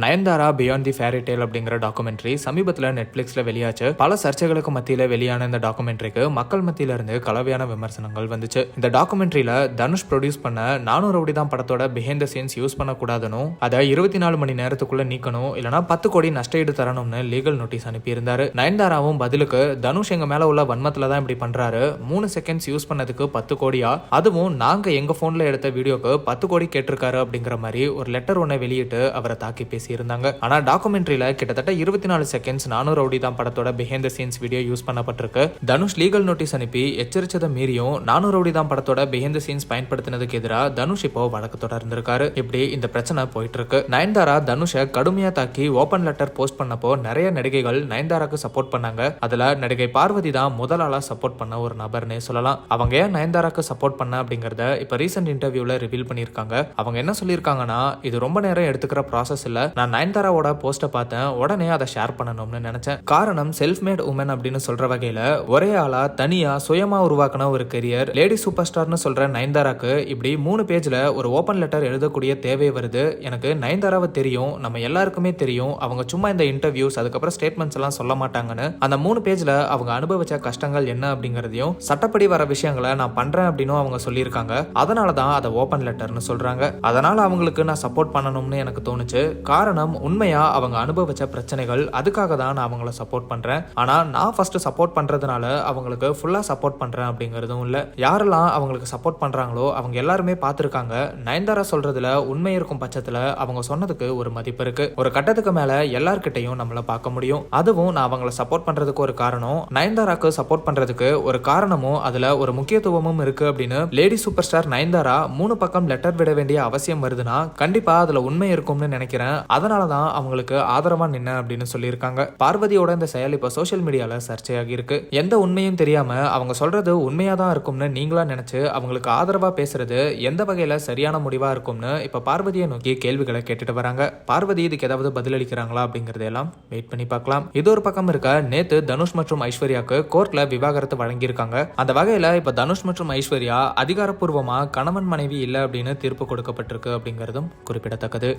Nayanthara beyond the fairy tale அப்படிங்கிற documentary சமீபத்தில் நெட்ஃபிளிக்ஸ்ல வெளியாச்சு. பல சர்ச்சைகளுக்கு மத்தியில வெளியான இந்த டாக்குமெண்ட்ரிக்கு மக்கள் மத்தியில இருந்து கலவையான விமர்சனங்கள் வந்துச்சு. இந்த டாக்குமெண்ட்ரியில தனுஷ் ப்ரொடியூஸ் பண்ண 400 ரவுடி தான் படத்தோட பிஹைண்ட் தி சீன்ஸ் யூஸ் பண்ணக்கூடாதுன்னு, அதை 24 மணி நேரத்துக்குள்ள நீக்கணும், இல்லனா 10 கோடி நஷ்டஈடு தரணும்னு லீகல் நோட்டீஸ் அனுப்பியிருந்தாரு. நயன்தாராவும் பதிலுக்கு, தனுஷ் எங்க மேல உள்ள வன்மத்துல தான் இப்படி பண்றாரு, 3 செகண்ட்ஸ் யூஸ் பண்ணதுக்கு 10 கோடியா, அதுவும் நாங்க எங்க போன்ல எடுத்த வீடியோக்கு 10 கோடி கேட்டிருக்காரு அப்படிங்கிற மாதிரி ஒரு லெட்டர் ஒன்னை வெளியிட்டு அவரை தாக்கி இருந்தாங்க. ஆனா டாக்குமெண்ட்ரியில கிட்டத்தட்ட 24 செகண்ட்ஸ் 400 ரவுடி தான் படத்தோட behind the scenes video use பண்ணப்பட்டிருக்கு. தனுஷ் லீகல் நோட்டீஸ் அனுப்பி எச்சரிச்சதை மீறியும் 400 ரவுடி தான் படத்தோட பிஹைண்ட் தி சீன்ஸ் பயன்படுத்தினதுக்கு எதிராக தனுஷ் இப்போ வழக்கு தொடர்ந்திருக்காரு. இப்படி இந்த பிரச்சனை போயிட்டு இருக்கு. நயன்தாரா தனுஷை கடுமையா தாக்கி ஓபன் லெட்டர் போஸ்ட் பண்ணப்போ நிறைய நடிகைகள் நயன்தாராக்கு சப்போர்ட் பண்ணாங்க. அதுல நடிகை பார்வதி தான் முதல் ஆளா சப்போர்ட் பண்ண ஒரு நபர்னே சொல்லலாம். அவங்க ஏன் நயன்தாராக்கு சப்போர்ட் பண்ண அப்படிங்கறத இப்ப ரீசெண்ட் இன்டர்வியூல ரிவீல் பண்ணிருக்காங்க. அவங்க என்ன சொல்லிருக்காங்கன்னா, இது ரொம்ப நேரம் எடுத்துக்கிற ப்ராசஸ் இல்ல, நான் நயன்தாராவோட போஸ்ட பார்த்தேன், உடனே அதை ஷேர் பண்ணணும்னு நினைச்சேன். காரணம் செல்ஃப் மேட் உமன் அப்படின்னு சொல்ற வகையில ஒரே ஆளா தனியா சுயமா உருவாக்கின ஒரு கெரியர் லேடி சூப்பர் ஸ்டார்னு சொல்ற நயன்தாராக்கு இப்படி 3 பேஜ்ல ஒரு ஓபன் லெட்டர் எழுதக்கூடிய தேவை வருது. எனக்கு நயன்தாராவை தெரியும், நம்ம எல்லாருக்குமே தெரியும், அவங்க சும்மா இந்த இன்டர்வியூஸ் அதுக்கப்புறம் ஸ்டேட்மெண்ட்ஸ் எல்லாம் சொல்ல மாட்டாங்கன்னு. அந்த 3 பேஜ்ல அவங்க அனுபவிச்ச கஷ்டங்கள் என்ன அப்படிங்கறதையும் சட்டப்படி வர விஷயங்களை நான் பண்றேன் அப்படின்னு அவங்க சொல்லியிருக்காங்க. அதனாலதான் அதை ஓபன் லெட்டர்னு சொல்றாங்க. அதனால அவங்களுக்கு நான் சப்போர்ட் பண்ணணும்னு எனக்கு தோணுச்சு. காரணம் உண்மையா அவங்க அனுபவிச்ச பிரச்சனைகள், அதுக்காக தான் நான் அவங்கள சப்போர்ட் பண்றேன். ஆனா நான் ஃபர்ஸ்ட் சப்போர்ட் பண்றதுனால அவங்களுக்கு ஃபுல்லா சப்போர்ட் பண்றேன் அப்படிங்கறதும் இல்ல. யாரெல்லாம் அவங்களுக்கு சப்போர்ட் பண்றாங்களோ அவங்க எல்லாருமே பார்த்திருக்காங்க. நயன்தாரா சொல்றதுல உண்மை இருக்கும் பட்சத்துல அவங்க சொன்னதுக்கு ஒரு மதிப்பு இருக்கு. ஒரு கட்டத்துக்கு மேல எல்லார்கிட்டையும் நம்மள பார்க்க முடியும். அதுவும் நான் அவங்கள சப்போர்ட் பண்றதுக்கு ஒரு காரணம், நயன்தாராக்கு சப்போர்ட் பண்றதுக்கு ஒரு காரணமும் அதுல ஒரு முக்கியத்துவமும் இருக்கு அப்படின்னு லேடி சூப்பர் ஸ்டார் நயன்தாரா 3 பக்கம் லெட்டர் விட வேண்டிய அவசியம் வருதுன்னா கண்டிப்பா அதுல உண்மை இருக்கும்னு நினைக்கிறேன். அதனாலதான் அவங்களுக்கு ஆதரவா நின்ன அப்படின்னு சொல்லியிருக்காங்க. பார்வதியோட இந்த செயல் இப்ப சோசியல் மீடியால சர்ச்சையாகி இருக்கு. எந்த உண்மையும் தெரியாம அவங்க சொல்றது உண்மையா தான் இருக்கும்னு நீங்களா நினைச்சு அவங்களுக்கு ஆதரவா பேசுறது எந்த வகையில சரியான முடிவா இருக்கும்னு இப்ப பார்வதியை நோக்கி கேள்விகளை கேட்டுட்டு வராங்க. பார்வதி இதுக்கு ஏதாவது பதிலளிக்கிறாங்களா அப்படிங்கறதெல்லாம் வெயிட் பண்ணி பார்க்கலாம். இது ஒரு பக்கம் இருக்க, நேத்து தனுஷ் மற்றும் ஐஸ்வர்யாக்கு கோர்ட்ல விவாகரத்து வழங்கியிருக்காங்க. அந்த வகையில இப்ப தனுஷ் மற்றும் ஐஸ்வர்யா அதிகாரப்பூர்வமா கணவன் மனைவி இல்ல அப்படின்னு தீர்ப்பு கொடுக்கப்பட்டிருக்கு அப்படிங்கறதும் குறிப்பிடத்தக்கது.